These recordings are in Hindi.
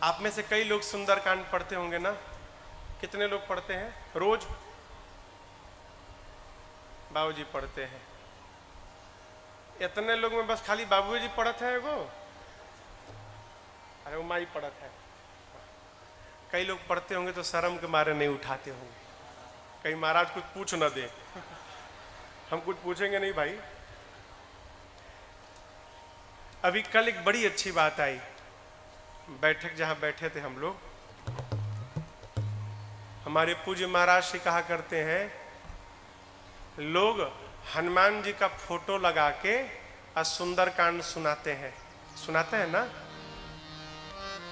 आप में से कई लोग सुंदरकांड पढ़ते होंगे ना? कितने लोग पढ़ते हैं रोज? बाबूजी पढ़ते हैं। इतने लोग में बस खाली बाबूजी पढ़त है वो? अरे वो माई पढ़त है। कई लोग पढ़ते होंगे तो शर्म के मारे नहीं उठाते होंगे, कहीं महाराज कुछ पूछ ना दे। हम कुछ पूछेंगे नहीं भाई। अभी कल एक बड़ी अच्छी बात आई, बैठक जहां बैठे थे हम लोग, हमारे पूज्य महाराज श्री कहा करते हैं, लोग हनुमान जी का फोटो लगा के और सुंदरकांड सुनाते हैं। सुनाते हैं ना?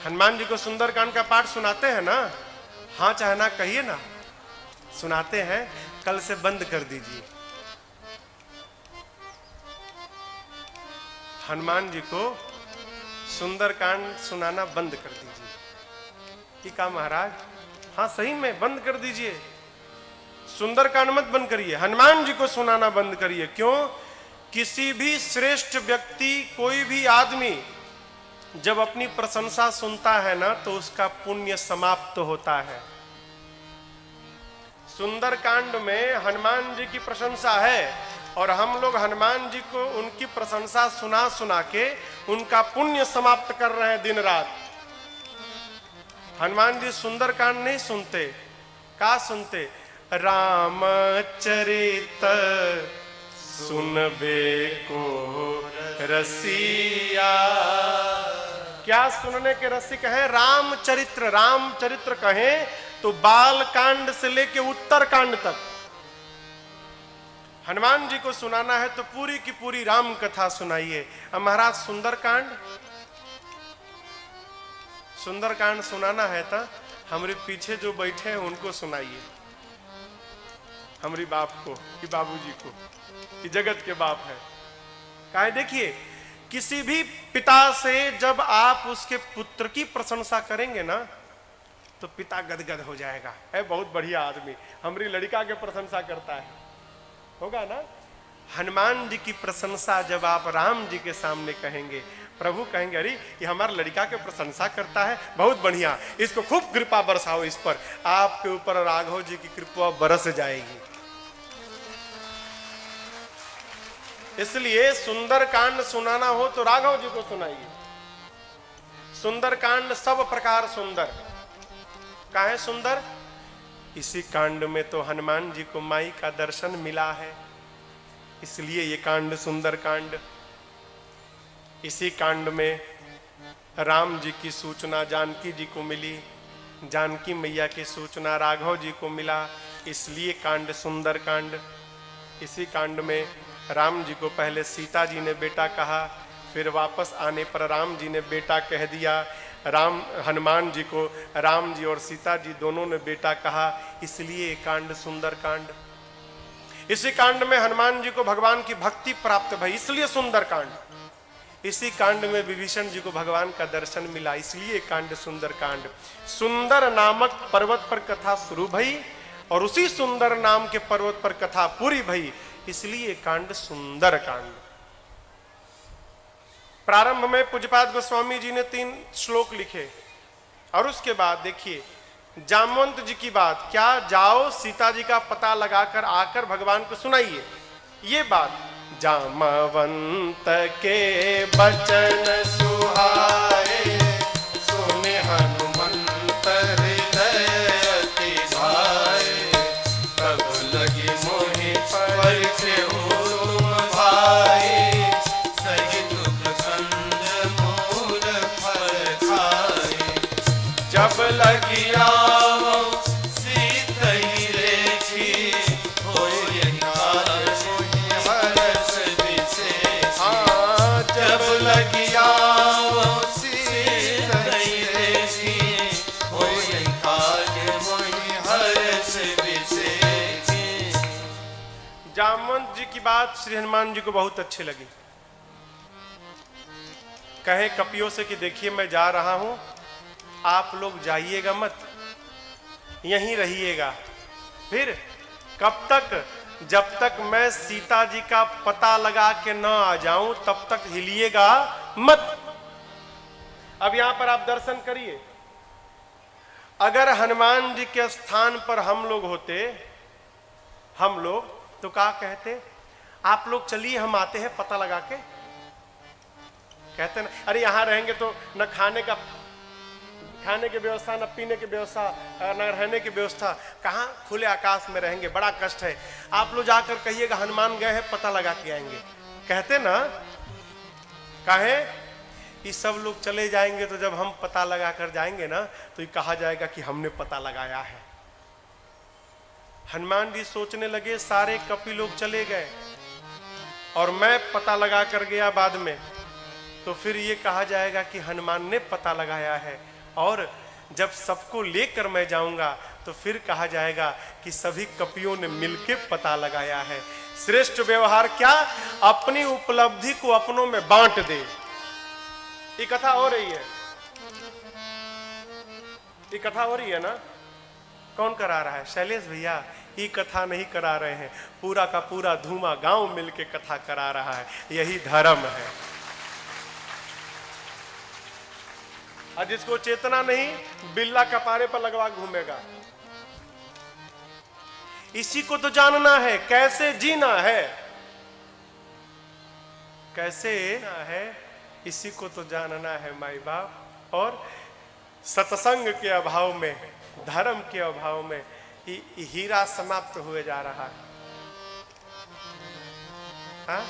हनुमान जी को सुंदरकांड का पाठ सुनाते हैं ना? हाँ चाहे ना कहिए ना, सुनाते हैं। कल से बंद कर दीजिए। हनुमान जी को सुंदरकांड सुनाना बंद कर दीजिए। ठीक है महाराज? हाँ सही में बंद कर दीजिए। सुंदरकांड मत बंद करिए, हनुमान जी को सुनाना बंद करिए। क्यों? किसी भी श्रेष्ठ व्यक्ति, कोई भी आदमी जब अपनी प्रशंसा सुनता है ना तो उसका पुण्य समाप्त होता है। सुंदरकांड में हनुमान जी की प्रशंसा है और हम लोग हनुमान जी को उनकी प्रशंसा सुना सुना के उनका पुण्य समाप्त कर रहे हैं दिन रात। हनुमान जी सुंदरकांड नहीं सुनते, का सुनते? रामचरित सुनबे को रसिया। क्या सुनने के रसिक हैं? रामचरित्र। रामचरित्र कहें तो बाल कांड से लेके उत्तर कांड तक हनुमान जी को सुनाना है तो पूरी की पूरी राम कथा सुनाइए। अब महाराज सुंदरकांड, सुंदरकांड सुनाना है तो हमारे पीछे जो बैठे हैं उनको सुनाइए, हमारी बाप को कि बाबूजी को कि जगत के बाप है। काहे? देखिए, किसी भी पिता से जब आप उसके पुत्र की प्रशंसा करेंगे ना तो पिता गदगद हो जाएगा। है बहुत बढ़िया आदमी, हमारी लड़का के प्रशंसा करता है, होगा ना? हनुमान जी की प्रशंसा जब आप राम जी के सामने कहेंगे, प्रभु कहेंगे अरे ये हमारा लड़का के प्रशंसा करता है, बहुत बढ़िया, इसको खूब कृपा बरसाओ इस पर। आपके ऊपर राघव जी की कृपा बरस जाएगी। इसलिए सुंदरकांड सुनाना हो तो राघव जी को सुनाइए। सुंदरकांड सब प्रकार सुंदर। काहे सुंदर? इसी कांड में तो हनुमान जी को माई का दर्शन मिला है, इसलिए ये कांड सुंदर कांड। इसी कांड में राम जी की सूचना जानकी जी को मिली, जानकी मैया की सूचना राघव जी को मिला, इसलिए कांड सुंदर कांड। इसी कांड में राम जी को पहले सीता जी ने बेटा कहा, फिर वापस आने पर राम जी ने बेटा कह दिया। हनुमान जी को राम जी और सीता जी दोनों ने बेटा कहा, इसलिए कांड सुंदर कांड। इसी कांड में हनुमान जी को भगवान की भक्ति प्राप्त भई, इसलिए सुंदर कांड। इसी कांड में विभीषण जी को भगवान का दर्शन मिला, इसलिए कांड सुंदर कांड। सुंदर नामक पर्वत पर कथा शुरू भई और उसी सुंदर नाम के पर्वत पर कथा पूरी भई, इसलिए कांड सुंदर कांड। प्रारंभ में पूज्यपाद गोस्वामी जी ने 3 श्लोक लिखे और उसके बाद देखिए जामवंत जी की बात, क्या जाओ सीता जी का पता लगाकर आकर भगवान को सुनाइए। ये बात जामवंत के बचन सुहाए, सुने हनुमंत हृदय अति भाए, तब लगी मोहि परिचय तुम भाई, सही दुख संग मूल फल खाए, जब लगी जामवंत जी की बात श्री हनुमान जी को बहुत अच्छी लगी। कहे कपियों से कि देखिए मैं जा रहा हूं, आप लोग जाइएगा मत, यहीं रहिएगा। फिर कब तक? जब तक मैं सीता जी का पता लगा के न आ जाऊं तब तक हिलिएगा मत। अब यहां पर आप दर्शन करिए, अगर हनुमान जी के स्थान पर हम लोग होते, हम लोग तो क्या कहते? आप लोग चलिए हम आते हैं पता लगा के। कहते ना, अरे यहां रहेंगे तो न खाने की व्यवस्था, न पीने की व्यवस्था, न रहने की व्यवस्था, कहां खुले आकाश में रहेंगे, बड़ा कष्ट है। आप लोग जाकर कहिएगा हनुमान गए हैं, पता लगा के आएंगे। कहते ना, कहे ये सब लोग चले जाएंगे तो जब हम पता लगा कर जाएंगे ना तो ये कहा जाएगा कि हमने पता लगाया है। हनुमान जी सोचने लगे सारे कपि लोग चले गए और मैं पता लगा कर गया बाद में, तो फिर ये कहा जाएगा कि हनुमान ने पता लगाया है। और जब सबको लेकर मैं जाऊंगा तो फिर कहा जाएगा कि सभी कपियों ने मिलकर पता लगाया है। श्रेष्ठ व्यवहार क्या? अपनी उपलब्धि को अपनों में बांट दे। ये कथा हो रही है, ये कथा हो रही है ना? कौन करा रहा है? शैलेश भैया। ये कथा नहीं करा रहे हैं, पूरा का पूरा धूमा गांव मिलके कथा करा रहा है। यही धर्म है। और जिसको चेतना नहीं, बिल्ला कपारे पर लगवा घूमेगा। इसी को तो जानना है, कैसे जीना है, कैसे है, इसी को तो जानना है माई बाप। और सत्संग के अभाव में, धर्म के अभाव में हीरा समाप्त हुए जा रहा है। हाँ?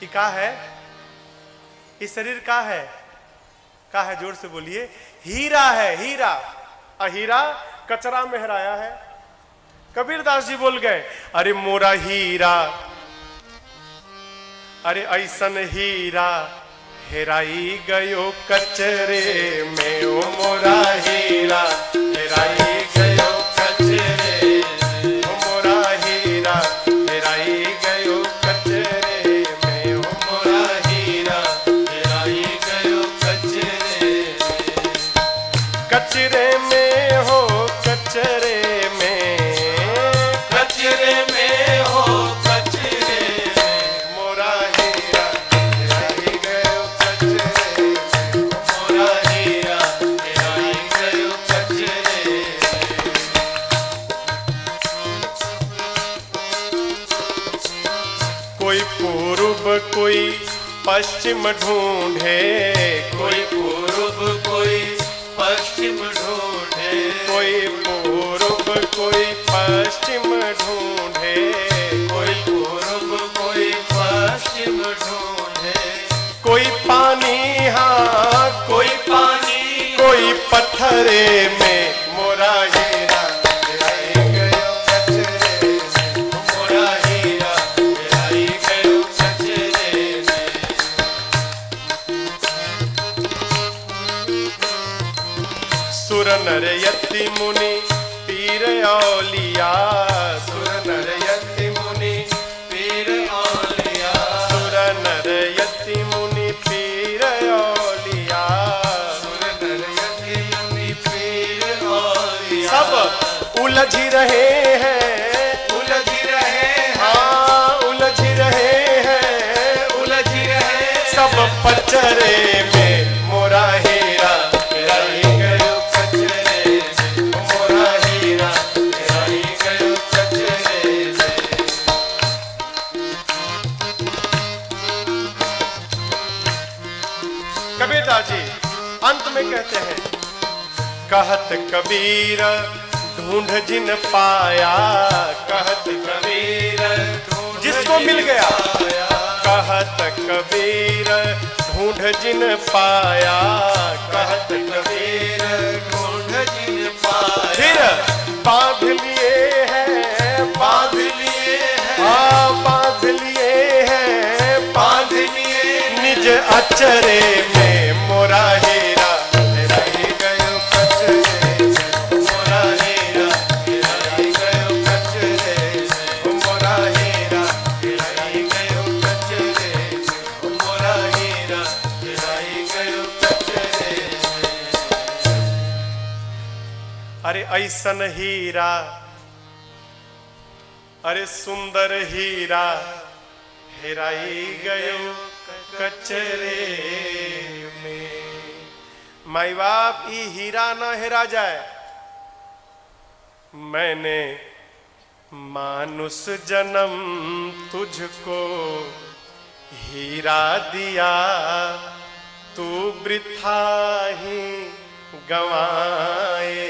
ये का है? इस शरीर का है? का है? जोर से बोलिए। हीरा है, हीरा। और हीरा कचरा में हराया है। कबीरदास जी बोल गए, अरे मोरा हीरा, अरे ऐसन हीरा हेराई गयो कचरे में। ओ मोरा हीरा हेराई गयो कचरे, ओ मोरा हीरा हेराई गयो कचरे में। ओ मोरा हीरा हेराई गयो कचरे, कचरे में हो, कचरे में, कचरे में हो, कचरे में। मोरा हीरा हेराई गयो कचरे में। मोरा हीरा हेराई गयो कचरे में। कोई पूर्व कोई पश्चिम ढूंढे, कोई पूर्व कोई पश्चिम ढूंढे, कोई पूर्व कोई पश्चिम ढूंढे, कोई पूर्व कोई पश्चिम ढूंढे। कोई पानी, हाँ कोई पानी, कोई पत्थरे में। मोरा हीरा हेराई गयो कचरे में। मोरा हीरा हेराई गयो कचरे में। सुर नर यति मुनि पीर औलिया, सुर नर यति मुनि पीर औलिया, सुर नर यति मुनि पीर औलिया, सुर नर यति मुनि पीर औलिया। सब उलझ रहे हैं, उलझ रहे हैं, हाँ उलझ रहे हैं, उलझ रहे सब पचरे में। मोरा हीरा हेराई गयो कचरे में। मोरा हीरा हेराई गयो कचरे में। कबीरदास जी अंत में कहते हैं, कहत कबीर ढूंढ जिन पाया, कहत कबीर जिसको मिल गया, कहत कबीर ढूंढ जिन पाया, कहत कबीर ढूंढ जिन पाया। फिर बांध लिए हैं, बांध लिए हैं, हाँ बांध लिए हैं, बांध लिए निज अचरे में। मोरा हीरा हेराई गयो कचरे में। मोरा हीरा हेराई गयो कचरे में। मोरा हीरा हेराई गयो कचरे में। मोरा हीरा हेराई गयो कचरे में। अरे ऐसन हीरा, अरे सुंदर हीरा हेराई गयो कचरे में। माई बाप ई हीरा न हेरा जाए। मैंने मानुष जन्म तुझको हीरा दिया, तू वृथा ही गंवाए,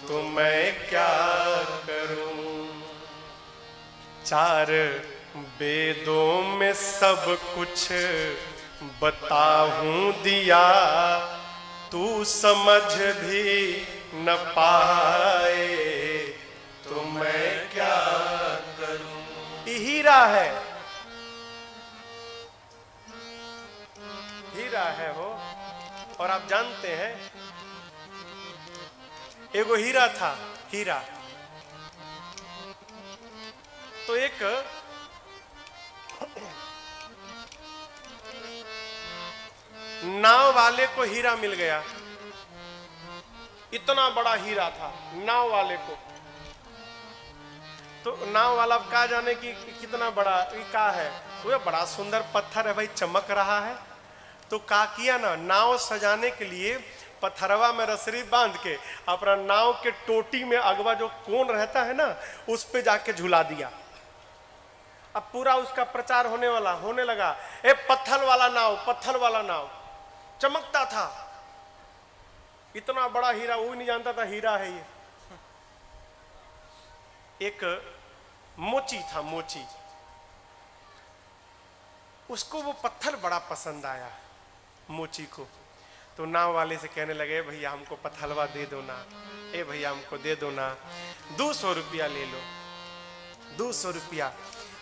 तो मैं क्या करूं। चार वेदों में सब कुछ बताऊं दिया, तू समझ भी न पाए, तो मैं क्या करूं। हीरा है, हीरा है वो। और आप जानते हैं एगो हीरा था, हीरा तो एक नाव वाले को हीरा मिल गया। इतना बड़ा हीरा था नाव वाले को। तो नाव वाला क्या जाने कि कितना बड़ा क्या है, वो बड़ा सुंदर पत्थर है भाई, चमक रहा है। तो क्या किया ना, नाव सजाने के लिए पत्थरवा में रसरी बांध के अपना नाव के टोटी में अगवा जो कोन रहता है ना, उस पे जाके झुला दिया। अब पूरा उसका प्रचार होने लगा, ए पत्थर वाला नाव, पत्थर वाला नाव। चमकता था, इतना बड़ा हीरा, वो नहीं जानता था हीरा है ये। एक मोची था, मोची, उसको वो पत्थर बड़ा पसंद आया मोची को। तो नाव वाले से कहने लगे, भैया हमको पत्थलवा दे दो ना, ए भैया हमको दे दो ना, 200 रुपया ले लो, 200 रुपया।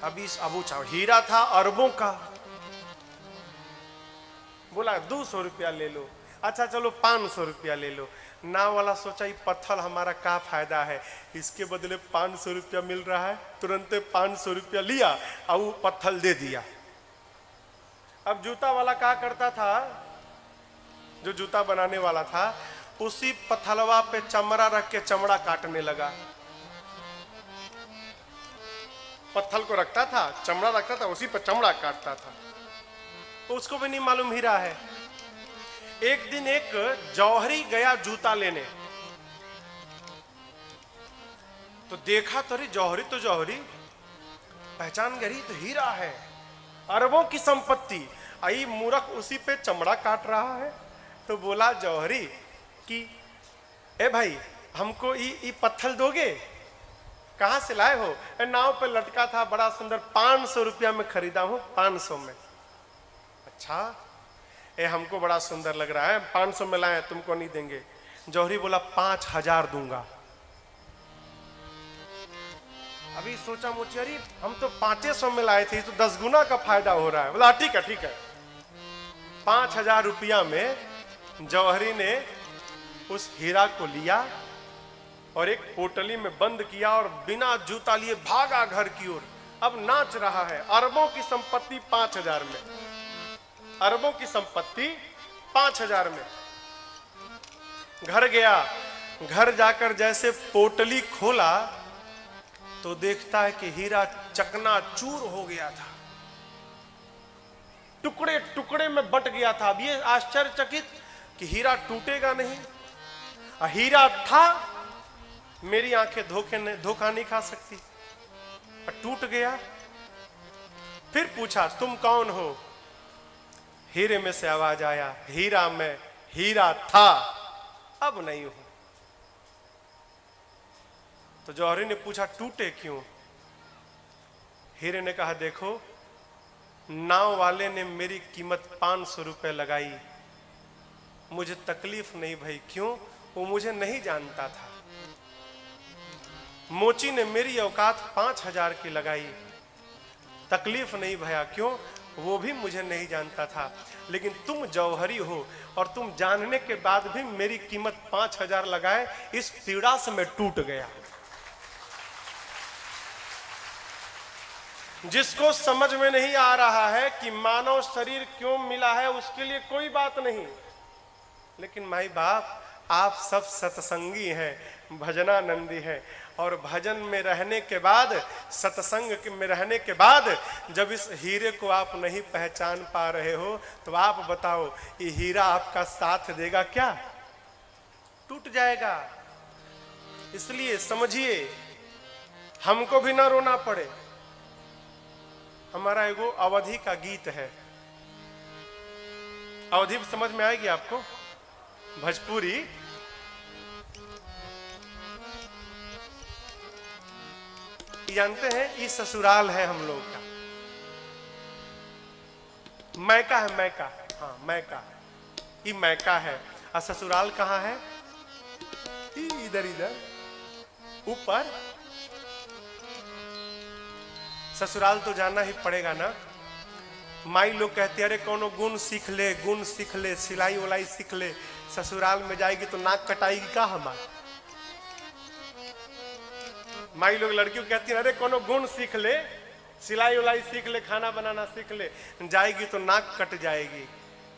अभी अब चाहो, हीरा था अरबों का, बोला 200 रुपया ले लो। अच्छा चलो 500 रुपया ले लो। नाव वाला सोचा ये पत्थर हमारा क्या फायदा है, इसके बदले 500 रुपया मिल रहा है। तुरंत 500 रुपया लिया और वो पत्थर दे दिया। अब जूता वाला क्या करता था, जो जूता बनाने वाला था, उसी पत्थलवा पे चमड़ा रख के चमड़ा काटने लगा। पत्थर को रखता था, चमड़ा रखता था, उसी पर चमड़ा काटता था। उसको भी नहीं मालूम हीरा है। एक दिन एक जौहरी गया जूता लेने, तो देखा तो अरे जौहरी तो जौहरी, पहचान गई तो हीरा है, अरबों की संपत्ति। आई मूर्ख उसी पे चमड़ा काट रहा है। तो बोला जौहरी कि ए भाई हमको ये पत्थर दोगे, कहां से लाए हो? नाव पे लटका था, बड़ा सुंदर, 500 रुपया में खरीदा हूं, 500 में। अच्छा, ए हमको बड़ा सुंदर लग रहा है, 500 में लाए, तुमको नहीं देंगे। जौहरी बोला 5000 दूंगा। अभी सोचा मोचियारी, हम तो 500 में लाए थे, तो 10 गुना का फायदा हो रहा है। बोला ठीक है ठीक है। 5000 रुपया में जौहरी ने उस हीरा को लिया और एक पोटली में बंद किया और बिना जूता लिए भागा घर की ओर। अब नाच रहा है। अरबों की संपत्ति 5000 में, अरबों की संपत्ति 5000 में। घर गया, घर जाकर जैसे पोटली खोला तो देखता है कि हीरा चकनाचूर हो गया था, टुकड़े टुकड़े में बट गया था। अब ये आश्चर्यचकित कि हीरा टूटेगा नहीं, हीरा था, मेरी आंखें धोखा नहीं खा सकती, टूट गया। फिर पूछा तुम कौन हो? हीरे में से आवाज आया, हीरा में, हीरा था, अब नहीं हूं। तो जौहरी ने पूछा टूटे क्यों? हीरे ने कहा देखो, नाव वाले ने मेरी कीमत 500 रुपए लगाई, मुझे तकलीफ नहीं भाई। क्यों? वो मुझे नहीं जानता था। मोची ने मेरी औकात 5000 की लगाई, तकलीफ नहीं भैया। क्यों? वो भी मुझे नहीं जानता था। लेकिन तुम जौहरी हो और तुम जानने के बाद भी मेरी कीमत 5000 लगाए, इस पीड़ा से मैं टूट गया। जिसको समझ में नहीं आ रहा है कि मानव शरीर क्यों मिला है, उसके लिए कोई बात नहीं। लेकिन माई बाप, आप सब सत्संगी हैं, भजनानंदी हैं। और भजन में रहने के बाद, सत्संग में रहने के बाद जब इस हीरे को आप नहीं पहचान पा रहे हो तो आप बताओ ये हीरा आपका साथ देगा क्या? टूट जाएगा। इसलिए समझिए, हमको भी ना रोना पड़े। हमारा एगो अवधि का गीत है, अवधि समझ में आएगी आपको, भोजपुरी। जानते हैं ये ससुराल है हम लोग का, मैका है, मैका, हाँ मैका, ये मैका है। और ससुराल कहाँ है? इधर इधर ऊपर। ससुराल तो जाना ही पड़ेगा ना। माई लोग कहते हैं अरे कोनो गुण सीख ले, गुण सीख ले, सिलाई उलाई सीख ले। ससुराल में जाएगी तो नाक कटाएगी का हमारा? माई लोग लड़कियों कहती है अरे कोनो गुण सीख ले, सिलाई उलाई सीख ले, खाना बनाना सीख ले। जाएगी तो नाक कट जाएगी।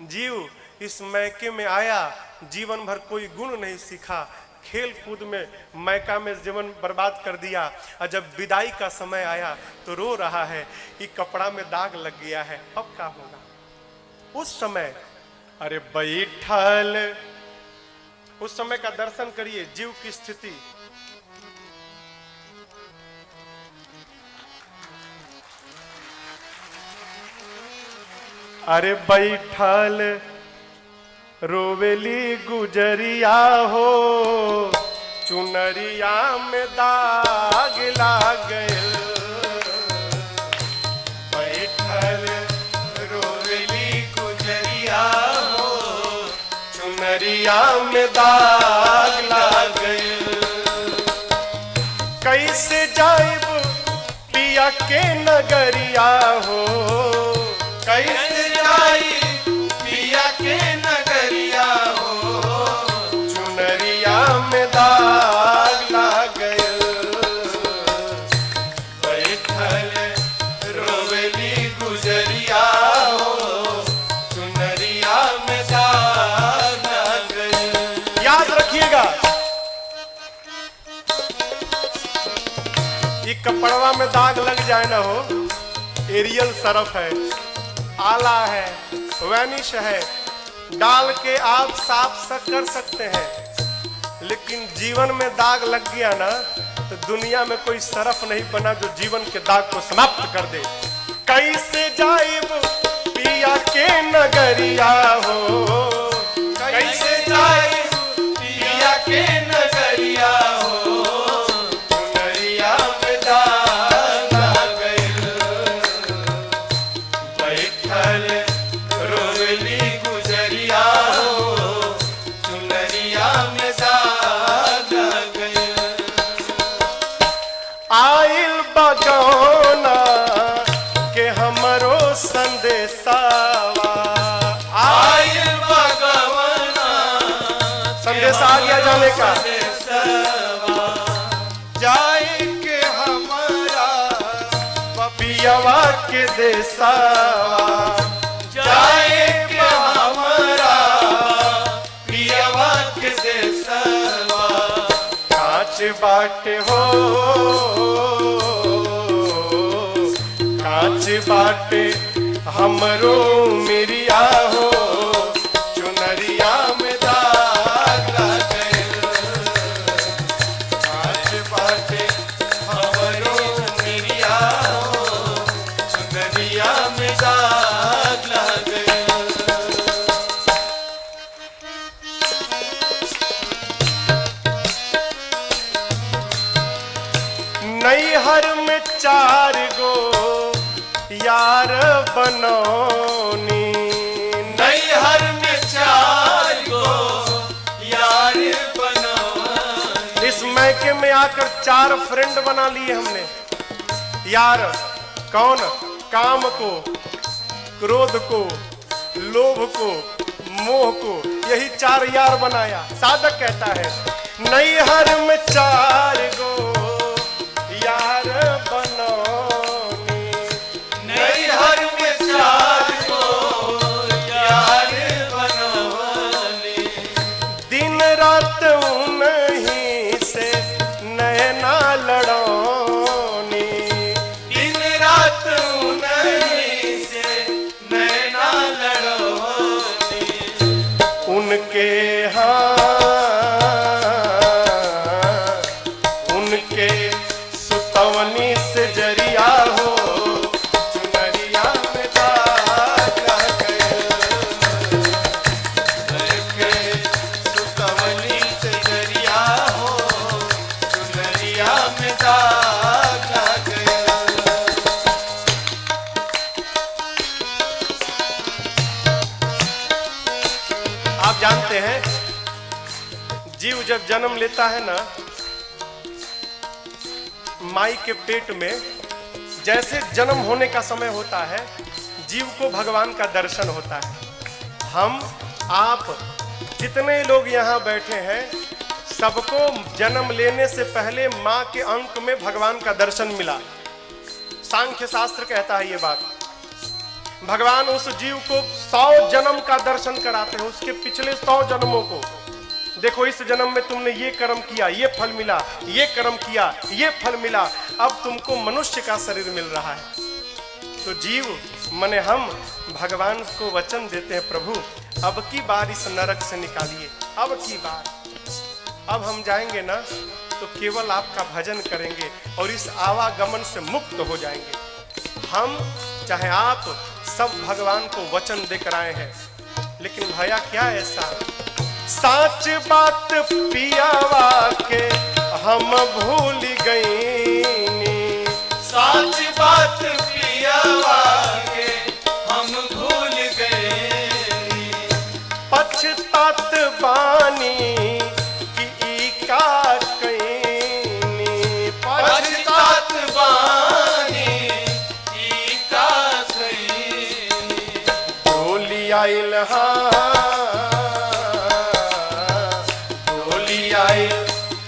जीव इस मैके में आया, जीवन भर कोई गुण नहीं सीखा, खेल कूद में मैका में जीवन बर्बाद कर दिया। और जब विदाई का समय आया तो रो रहा है कि कपड़ा में दाग लग गया है, अब क्या होगा? उस समय अरे बैठल, उस समय का दर्शन करिए, जीव की स्थिति। अरे बैठल रोवेली गुजरिया हो, चुनरिया में दाग लाग गए। बैठल रोवेली गुजरिया हो, चुनरिया में दाग लाग गए। कैसे जाइब पिया के नगरिया हो, कैसे जाइब पिया के नगरिया हो, चुनरिया में दाग लाग गए। बैठल रोवेली गुजरिया हो, चुनरिया में दाग लाग गए। याद रखिएगा, ये कपड़वा में दाग लग जाए ना हो, एरियल सरफ है, आला है, वैनिश है, डाल के आप साफ कर सकते हैं। लेकिन जीवन में दाग लग गया ना तो दुनिया में कोई सरफ नहीं बना जो जीवन के दाग को समाप्त कर दे। कैसे जाइब पिया के नगरिया हो, कैसे जाइब पिया के नगरिया हो, चुनरिया में दाग लग गए। बैठल रोवेली गुजरिया हो, चुनरिया में दाग लग गए। आइल बगौना के हमरो संदेशावा, आइल बगौना संदेशा आ गया जाने का, जाए के हमारा पियवा के देसावा, जाए के हमारा पियवा के देसावा। कांच बाटे हो, कांच बाटे हमरो मिरिया हो, चुनरिया में दाग लग गए। कांच बाटे हमरो मिरिया हो, चुनरिया में दाग लग गए। नैहर में 4 गो यार बनौनी, नैहर में 4 गो यार बनौनी। इस मैके में आकर 4 फ्रेंड बना लिए हमने। यार कौन? काम को, क्रोध को, लोभ को, मोह को, यही 4 यार बनाया। साधक कहता है नैहर में 4 गो यार बनौनी, नैहर में 4 गो यार बनौनी। दिन रात उनके हाँ उनके सुतवनी से जरिया हो चुनरिया में दाग लग गइल। उनके सुतवनी से जरिया हो चुनरिया में दाग लग गइल। आप जानते हैं जीव जब जन्म लेता है ना, माई के पेट में जैसे जन्म होने का समय होता है, जीव को भगवान का दर्शन होता है। हम आप जितने लोग यहाँ बैठे हैं, सबको जन्म लेने से पहले माँ के अंक में भगवान का दर्शन मिला। सांख्य शास्त्र कहता है ये बात। भगवान उस जीव को 100 जन्म का दर्शन कराते हैं, उसके पिछले 100 जन्मों को। देखो इस जन्म में तुमने ये कर्म किया, ये फल मिला, ये कर्म किया, ये फल मिला, अब तुमको मनुष्य का शरीर मिल रहा है। तो जीव मने हम भगवान को वचन देते हैं, प्रभु अब की बार इस नरक से निकालिए, अब की बार। अब हम जाएंगे ना तो केवल आपका भजन करेंगे और इस आवागमन से मुक्त हो जाएंगे। हम चाहे आप सब भगवान को वचन देकर आए हैं, लेकिन भैया क्या ऐसा साच बात पियावा के हम भूल गईनी। साच बात पियावा के हम भूल गए। पछतात बानी कि ई का कईनी। पछतात बानी ई का कईनी। डोली आइल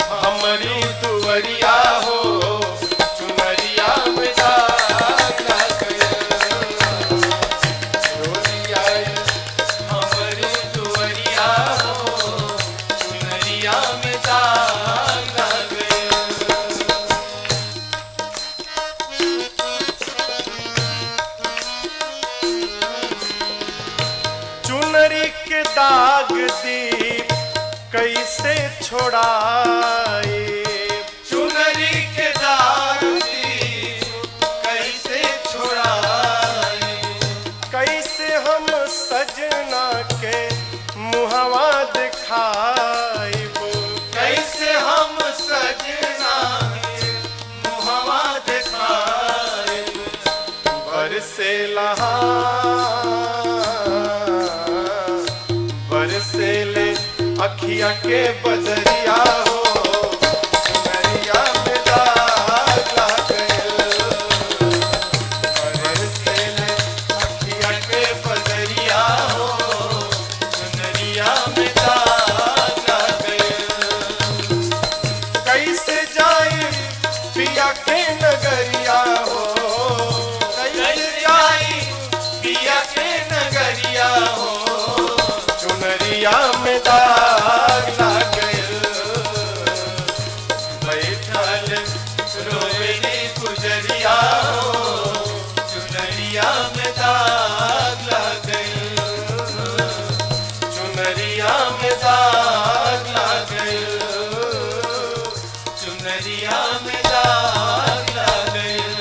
हमारी दुवरिया हो चुनरिया में दाग लग गइल। डोली आइल हमारी दुवरिया हो चुनरिया में दाग लग गइल। चुनरी के दाग दीप कैसे छोड़ाए। चुनरी के दाग कैसे छोड़ाए। कैसे हम सजना के मुहवा दिखाइबो। कैसे हम सजना के मुहवा दिखाए। बरसे लहा बरसे ले अखिया के बदरिया हो चुनरिया में दाग लग गइल। बरसे ले अखिया के बदरिया हो चुनरिया में दाग लग गइल। कैसे जाए पिया के नगरिया हो। कैसे जाई पिया के नगरिया हो चुनरिया में दाग लग गइल। बैठल रोवेली गुजरिया हो चुनरिया में दाग लग गइल। चुनरिया में दाग लग गइल। चुनरिया में दाग लग गइल।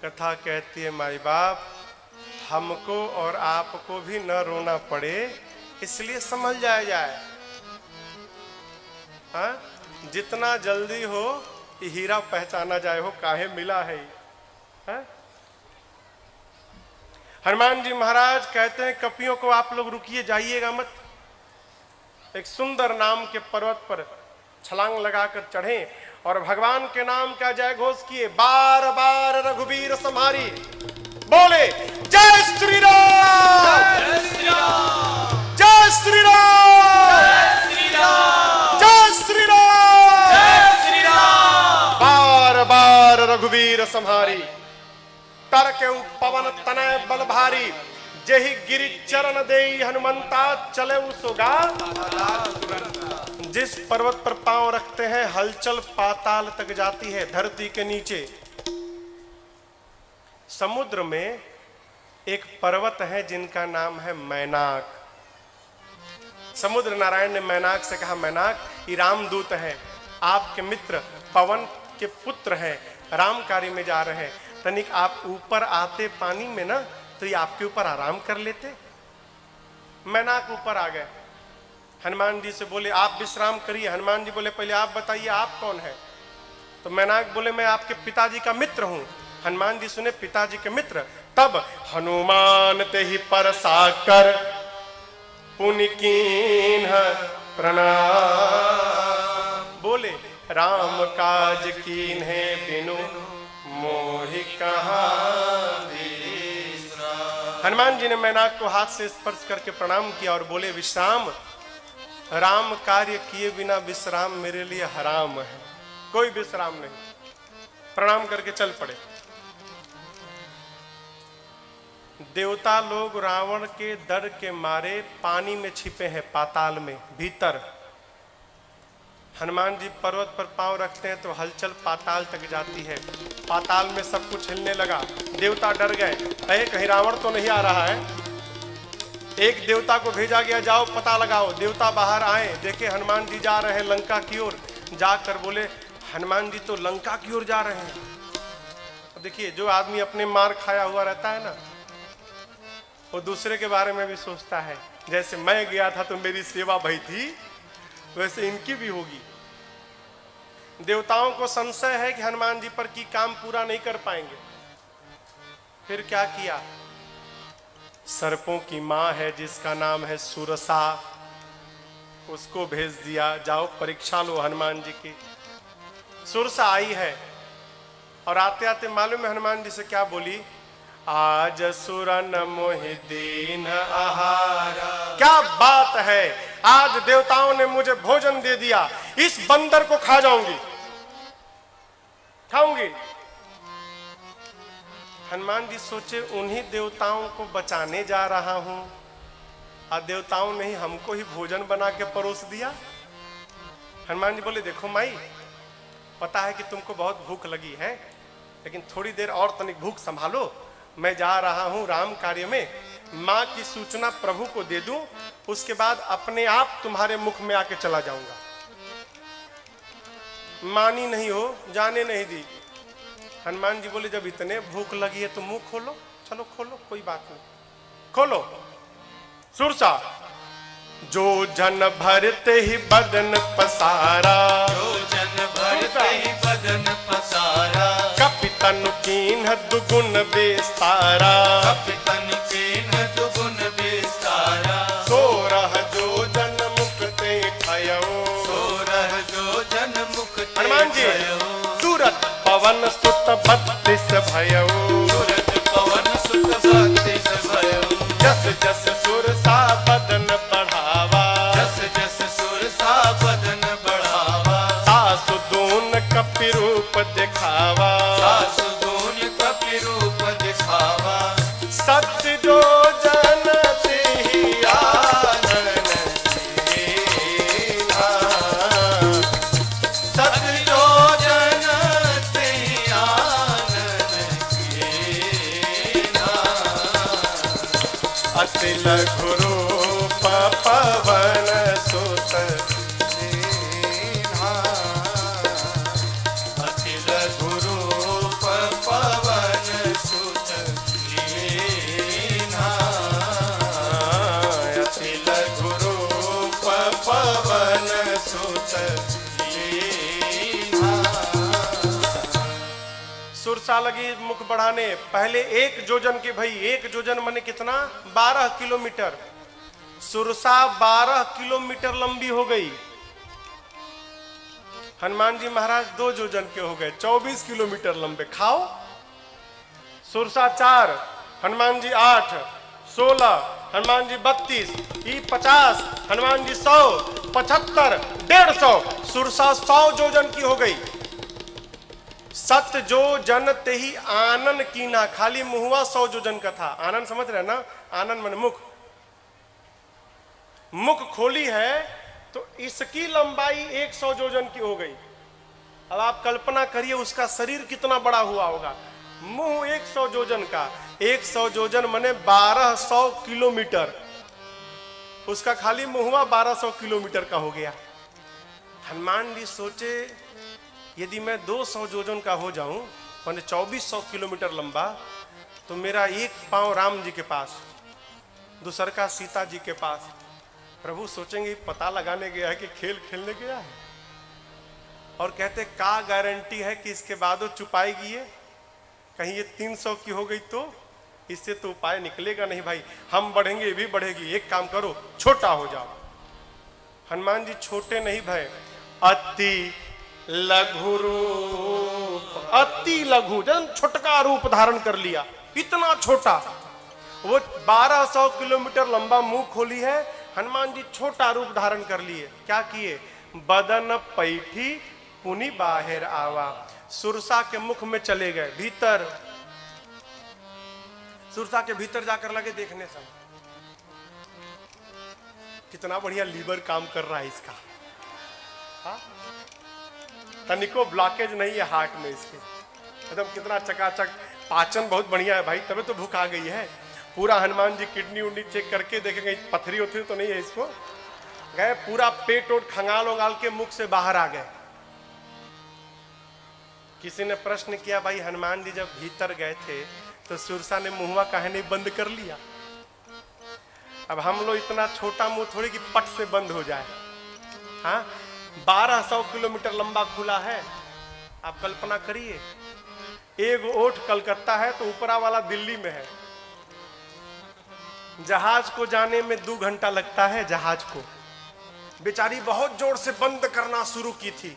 कथा कहती है माई बाप हमको और आपको भी न रोना पड़े, इसलिए समझ जाए। हाँ? जितना जल्दी हो हीरा पहचाना जाए हो काहे मिला है। हाँ? हनुमान जी महाराज कहते हैं कपियों को आप लोग रुकिए, जाइएगा मत। एक सुंदर नाम के पर्वत पर छलांग लगाकर चढ़े और भगवान के नाम का जय घोष किए। बार बार रघुवीर संहारी बोले जय श्री राम, जय श्री राम, जय श्री राम, जय श्री राम, जय श्री राम, जय श्री राम। बार बार रघुवीर संहारी तर के पवन तनय बल भारी। जेहि गिरि चरण देई हनुमंता चले सुगा। जिस पर्वत पर पांव रखते हैं हलचल पाताल तक जाती है, धरती के नीचे। समुद्र में एक पर्वत है जिनका नाम है मैनाक। समुद्र नारायण ने मैनाक से कहा, मैनाक ये रामदूत है, आपके मित्र पवन के पुत्र हैं, राम कार्य में जा रहे हैं, तनिक आप ऊपर आते पानी में ना तो ये आपके ऊपर आराम कर लेते। मैनाक ऊपर आ गए, हनुमान जी से बोले आप विश्राम करिए। हनुमान जी बोले पहले आप बताइए आप कौन है? तो मैनाक बोले मैं आपके पिताजी का मित्र हूं। हनुमान जी सुने पिताजी के मित्र, तब हनुमान ते ही परसाकर पुनि कीन्ह प्रणाम। बोले राम काज कीन्हे बिनु मोहि कहाँ विश्राम। हनुमान जी ने मैनाक को हाथ से स्पर्श करके प्रणाम किया और बोले विश्राम, राम कार्य किए बिना विश्राम मेरे लिए हराम है, कोई विश्राम नहीं। प्रणाम करके चल पड़े। देवता लोग रावण के डर के मारे पानी में छिपे हैं, पाताल में भीतर। हनुमान जी पर्वत पर पांव रखते हैं तो हलचल पाताल तक जाती है, पाताल में सब कुछ हिलने लगा। देवता डर गए, अरे कहीं रावण तो नहीं आ रहा है। एक देवता को भेजा गया, जाओ पता लगाओ। देवता बाहर आए, देखे हनुमान जी जा रहे हैं लंका की ओर। जाकर बोले हनुमान जी तो लंका की ओर जा रहे हैं। देखिए जो आदमी अपने मार खाया हुआ रहता है ना, वो दूसरे के बारे में भी सोचता है। जैसे मैं गया था तो मेरी सेवा भई थी, वैसे इनकी भी होगी। देवताओं को संशय है कि हनुमान जी पर की काम पूरा नहीं कर पाएंगे। फिर क्या किया? सर्पों की मां है जिसका नाम है सुरसा, उसको भेज दिया, जाओ परीक्षा लो हनुमान जी की। सुरसा आई है और आते आते मालूम है हनुमान जी से क्या बोली? आज सुरन मोहि दीन आहारा। क्या बात है, आज देवताओं ने मुझे भोजन दे दिया, इस बंदर को खा जाऊंगी, खाऊंगी। हनुमान जी सोचे उन्हीं देवताओं को बचाने जा रहा हूं और देवताओं ने ही हमको ही भोजन बना के परोस दिया। हनुमान जी बोले देखो माई, पता है कि तुमको बहुत भूख लगी है, लेकिन थोड़ी देर और तनिक भूख संभालो। मैं जा रहा हूं राम कार्य में, मां की सूचना प्रभु को दे दूं, उसके बाद अपने आप तुम्हारे मुख में आके चला जाऊंगा। मानी नहीं हो, जाने नहीं दी। हनुमान जी बोले जब इतने भूख लगी है तो मुंह खोलो, चलो खोलो, कोई बात नहीं, खोलो। सुरसा जो जन भरते ही बदन पसारा, जो जन भरते ही बदन पसारा, कपितन कीन्ह दुगुन बेस्तारा, कपितन कीन्ह दुगुन बेस्तारा, सोरह जो जन मुक्ते ठयऊ, सोरह जो जन मुक्ते हनुमान जी सूरत पवन सुत 32 भयऊ, सूरत पवन सुत 32 भयऊ, जस जस सुरसा बदन बढ़ावा, जस जस सुरसा बदन बढ़ावा, सासु दून कपि रूप दिखावा, सासु दून कपि रूप दिखावा, सत्य जो जन तेहि आनन कीन्हा, सत जो जन तेहि आनन कीन्हा, अति लघु रूप पवन सुत दीन्हा, अति लघु रूप पवन सुत दीन्हा, अति लघु रूप पवन सुत दीन्हा। सुरसा लगी मुख बढ़ाने। पहले 1 जोजन के भाई, 1 जोजन माने कितना? 12 किलोमीटर। सुरसा 12 किलोमीटर लंबी हो गई। हनुमान जी महाराज 2 जोजन के हो गए, 24 किलोमीटर लंबे। खाओ। सुरसा 4, हनुमान जी 8, 16, हनुमान जी 32, ई 50, हनुमान जी 100, 75, 150। सुरसा 100 जोजन की हो गई। सत जो जन तेहि आनन कीना, खाली मुहुआ 100 जोजन का था। आनन समझ रहे ना? आनन मन मुख, मुख खोली है तो इसकी लंबाई 100 जोजन की हो गई। अब आप कल्पना करिए उसका शरीर कितना बड़ा हुआ होगा। मुंह 100 जोजन का, 100 योजन मने 1200 किलोमीटर, उसका खाली मुहुआ 1200 किलोमीटर का हो गया। हनुमान जी सोचे यदि मैं 200 योजन का हो जाऊं माने 2400 किलोमीटर लंबा, तो मेरा एक पांव राम जी के पास, दूसर का सीता जी के पास। प्रभु सोचेंगे पता लगाने गया है कि खेल खेलने गया है, और कहते का गारंटी है कि इसके बाद वो चुपाएगी, ये कहीं ये 300 की हो गई तो इससे तो उपाय निकलेगा नहीं भाई, हम बढ़ेंगे ये भी बढ़ेगी, एक काम करो छोटा हो जाओ। हनुमान जी छोटे नहीं भय, अति लघु रूप, अति लघु जन छोटका रूप धारण कर लिया, इतना छोटा। वो 1200 किलोमीटर लंबा मुंह खोली है, हनुमान जी छोटा रूप धारण कर लिए। क्या किए? बदन पैठी पुनि बाहर आवा, सुरसा के मुख में चले गए, भीतर, सुरसा के भीतर जाकर लगे देखने समय। कितना बढ़िया लीवर काम कर रहा है इसका, हा? तनिको ब्लॉकेज नहीं है हार्ट में इसके, एकदम कितना चकाचक, पाचन बहुत बढ़िया है भाई, तबे तो भूख आ गई है। पूरा हनुमान जी किडनी उडनी चेक करके देखेंगे पथरी उथरी तो नहीं है इसको, गए पूरा पेट ओट खंगाल उंगाल के मुख से बाहर आ गए। किसी ने प्रश्न किया भाई हनुमान जी जब भीतर गए थे तो सुरसा ने मुंहवा काहे नहीं बंद कर लिया? अब हम लोग इतना छोटा मुंह थोड़ी कि पट से बंद हो जाए, हाँ 1200 किलोमीटर लंबा खुला है। आप कल्पना करिए, एक ओठ कलकत्ता है तो ऊपरा वाला दिल्ली में है, जहाज को जाने में 2 घंटा लगता है। जहाज को बेचारी बहुत जोर से बंद करना शुरू की थी,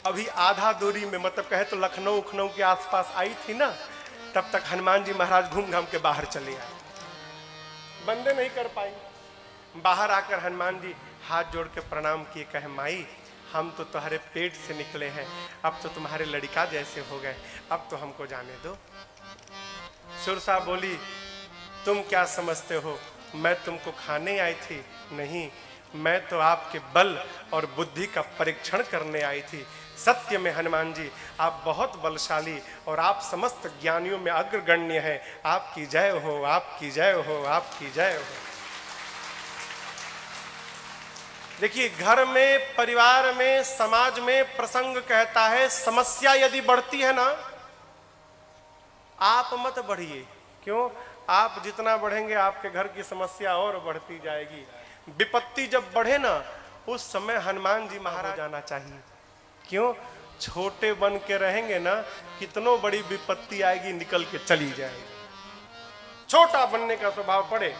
अभी आधा दूरी में, मतलब कहे तो लखनऊ उखनऊ के आसपास आई थी ना, तब तक हनुमान जी महाराज घूम घाम के बाहर चले आए, बंदे नहीं कर पाई। बाहर आकर हनुमान जी हाथ जोड़ के प्रणाम किए, कहे माई हम तो तुम्हारे पेट से निकले हैं, अब तो तुम्हारे लड़का जैसे हो गए, अब तो हमको जाने दो। सुरसा बोली तुम क्या समझते हो, मैं तुमको खाने आई थी? नहीं, मैं तो आपके बल और बुद्धि का परीक्षण करने आई थी। सत्य में हनुमान जी आप बहुत बलशाली और आप समस्त ज्ञानियों में अग्रगण्य हैं। आपकी जय हो, आपकी जय हो, आपकी जय हो। देखिए, घर में, परिवार में, समाज में प्रसंग कहता है समस्या यदि बढ़ती है ना, आप मत बढ़िए। क्यों? आप जितना बढ़ेंगे आपके घर की समस्या और बढ़ती जाएगी। विपत्ति जब बढ़े ना, उस समय हनुमान जी महाराज जाना चाहिए। क्यों? छोटे बन के रहेंगे ना, कितनों बड़ी विपत्ति आएगी निकल के चली जाएगी। छोटा बनने का स्वभाव पड़े।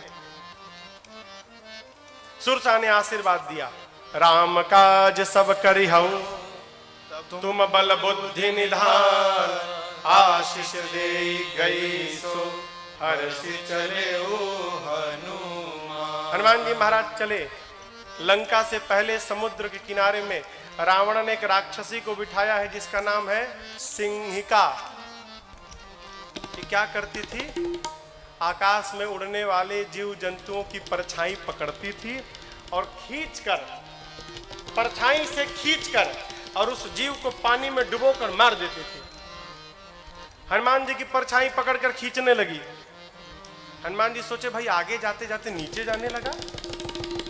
सुरसा ने आशीर्वाद दिया, राम काज सब करिहउ, तुम बल बुद्धि निधान, आशीष दे गई सो हर्षि चले ओ हनुमान। हनुमान जी महाराज चले। लंका से पहले समुद्र के किनारे में रावण ने एक राक्षसी को बिठाया है जिसका नाम है सिंहिका। ये क्या करती थी? आकाश में उड़ने वाले जीव जंतुओं की परछाई पकड़ती थी और खींचकर, परछाई से खींचकर और उस जीव को पानी में डुबोकर मार देती थी। हनुमान जी की परछाई पकड़कर खींचने लगी। हनुमान जी सोचे भाई आगे जाते जाते नीचे जाने लगा।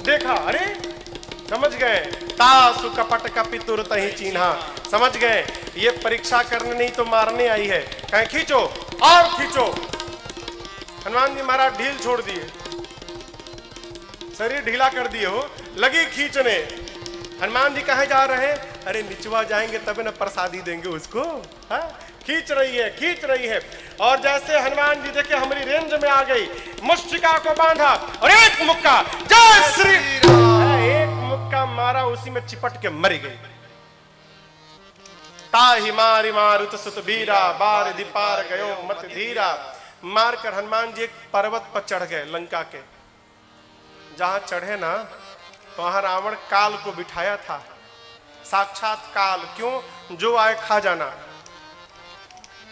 देखा, अरे समझ गए, तासु कपट कपि तुरत ही चिन्हा, समझ गए ये परीक्षा करने नहीं तो मारने आई है। कहें खींचो और खींचो। हनुमान जी महाराज ढील छोड़ दिए, शरीर ढीला कर दिए हो, लगी खींचने। हनुमान जी कहाँ जा रहे हैं? अरे निचवा जाएंगे तब न प्रसादी देंगे उसको। हा? खींच रही है, खींच रही है। और जैसे हनुमान जी देखे हमारी रेंज में आ गई, मुष्टिका को बांधा और एक मुक्का, जय श्री राम, एक मुक्का मारा, उसी में चिपट के मर गई। ताहि मारि मारुत सुत बीरा, बार दीपार गयो मत धीरा। मारकर हनुमान जी एक पर्वत पर चढ़ गए लंका के। जहां चढ़े ना, वहां रावण काल को बिठाया था, साक्षात काल। क्यों? जो आए खा जाना।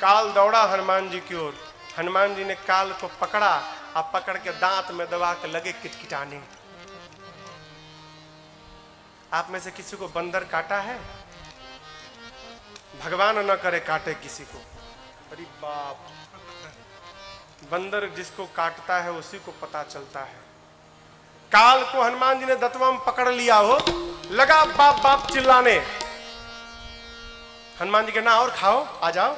काल दौड़ा हनुमान जी की ओर। हनुमान जी ने काल को पकड़ा और पकड़ के दांत में दबा के लगे किटकिटाने। आप में से किसी को बंदर काटा है? भगवान न करे काटे किसी को। अरे बाप, बंदर जिसको काटता है उसी को पता चलता है। काल को हनुमान जी ने दतवा में पकड़ लिया हो, लगा बाप बाप चिल्लाने। हनुमान जी के ना और खाओ, आ जाओ।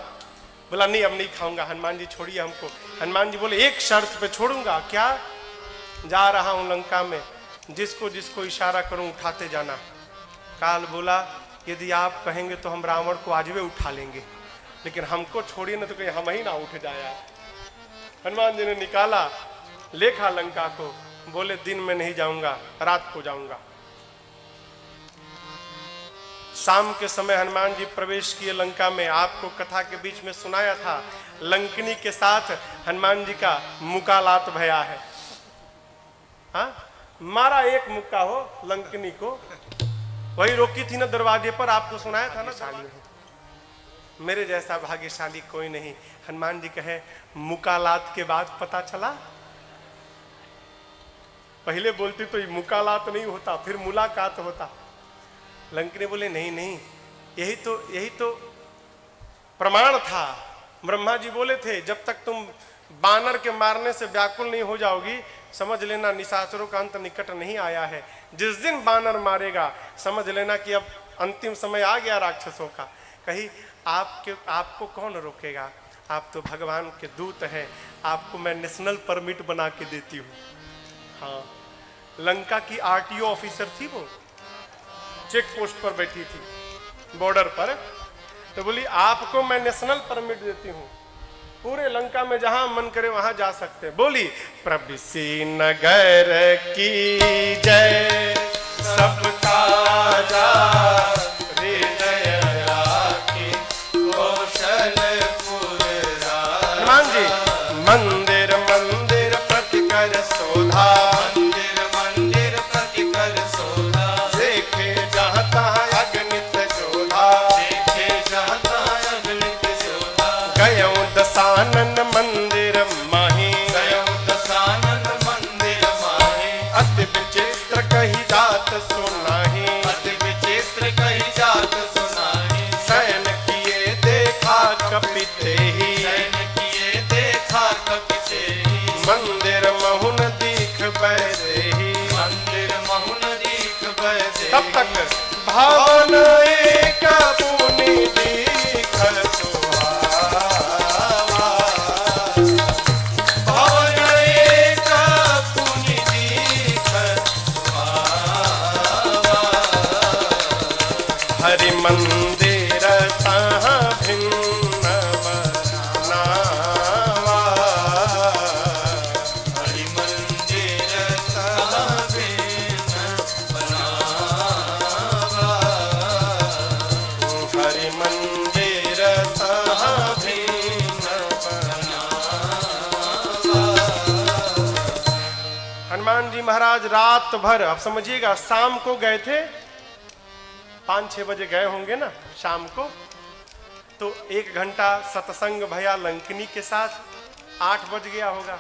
बोला नहीं अब नहीं खाऊंगा, हनुमान जी छोड़िए हमको। हनुमान जी बोले एक शर्त पे छोड़ूंगा। क्या? जा रहा हूं लंका में, जिसको जिसको इशारा करूं उठाते जाना। काल बोला यदि आप कहेंगे तो हम रावण को आज भी उठा लेंगे, लेकिन हमको छोड़िए ना तो कहीं हम ही ना उठ जाए। हनुमान जी ने निकाला लेखा लंका को, बोले दिन में नहीं जाऊंगा, रात को जाऊंगा। शाम के समय हनुमान जी प्रवेश किए लंका में। आपको कथा के बीच में सुनाया था, लंकनी के साथ हनुमान जी का मुकालात भया है। हाँ, मारा एक मुक्का हो लंकनी को, वही रोकी थी ना दरवाजे पर, आपको सुनाया था ना। शाली मेरे जैसा भाग्यशाली कोई नहीं। हनुमान जी कहे मुकालात के बाद पता चला। पहले बोलती तो मुकालात नहीं होता, फिर मुलाकात होता। लंकनी बोले नहीं नहीं, यही तो प्रमाण था। ब्रह्मा जी बोले थे जब तक तुम बानर के मारने से व्याकुल नहीं हो जाओगी, समझ लेना निशाचरों का अंत निकट नहीं आया है। जिस दिन बानर मारेगा समझ लेना कि अब अंतिम समय आ गया राक्षसों का। कही आपको कौन रोकेगा, आप तो भगवान के दूत हैं, आपको मैं नेशनल परमिट बना के देती हूँ। हाँ, लंका की आरटीओ ऑफिसर थी, वो चेक पोस्ट पर बैठी थी बॉर्डर पर। तो बोली आपको मैं नेशनल परमिट देती हूँ, पूरे लंका में जहां मन करे वहां जा सकते। बोली प्रविशी नगर की जय, सबका जा हृदय राखी कौशलपुर राज। हनुमान जी मंदिर मंदिर प्रति कर शोधा, मंदिर मंदिर प्रति कर शोधा। देखे जहाँ तहाँ अगणित जोधा, देखे जहाँ तहाँ अगणित जोधा। गयो दशानन मंदिर माही, गयो दशानन मंदिर माही। अति विचित्र कही जात सुनाही, अति विचित्र कही जात सुनाही। शयन किए देखा कपिते ही, शयन किए देखा कपिते ही। मंदिर महुन दीख बैसे ही, मंदिर महुन दीख बैसे। तब तक भावन एक पुनि दीख सुहावा, भावन एक पुनि दीख सुहावा। हरि मंदिर तहाँ भिन्न बनावा, हरि मंदिर तहाँ भिन्न बनावा। हरि मंदिर तहाँ भिन्न बनावा। हनुमान जी महाराज रात भर, अब समझिएगा, शाम को गए थे, 5-6 बजे गए होंगे ना शाम को, तो 1 घंटा सत्संग भया लंकनी के साथ, 8 बज गया होगा।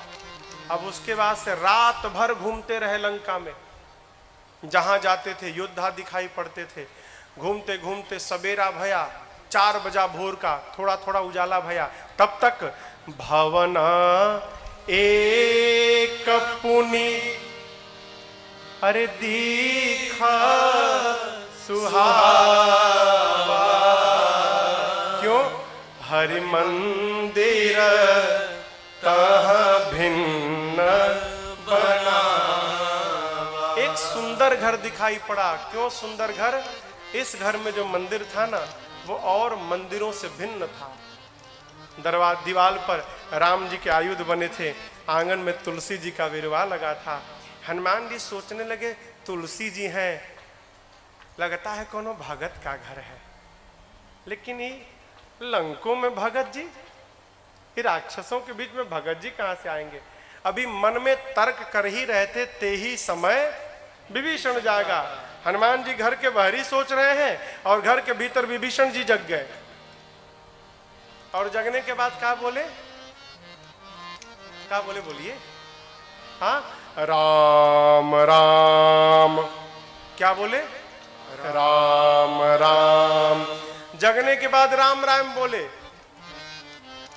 अब उसके बाद से रात भर घूमते रहे लंका में, जहां जाते थे योद्धा दिखाई पड़ते थे। घूमते घूमते सवेरा भया, 4 बजा भोर का, थोड़ा थोड़ा उजाला भया। तब तक भवना एक पुनि अरे दीखा सुहावा। क्यों? हरि मंदिर तहाँ भिन्न बनावा। एक सुंदर घर दिखाई पड़ा। क्यों सुंदर घर? इस घर में जो मंदिर था ना, वो और मंदिरों से भिन्न था। दीवार पर राम जी के आयुध बने थे, आंगन में तुलसी जी का विरवा लगा था। हनुमान जी सोचने लगे तुलसी जी हैं, लगता है कोनो भगत का घर है, लेकिन ये लंकों में भगत जी, ये राक्षसों के बीच में भगत जी कहां से आएंगे? अभी मन में तर्क कर ही रहे थे, ते ही समय विभीषण जागा। हनुमान जी घर के बाहरी सोच रहे हैं और घर के भीतर विभीषण जी जग गए। और जगने के बाद क्या बोले? क्या बोले बोलिए? हाँ, राम राम। क्या बोले? राम राम। जगने के बाद राम राम बोले।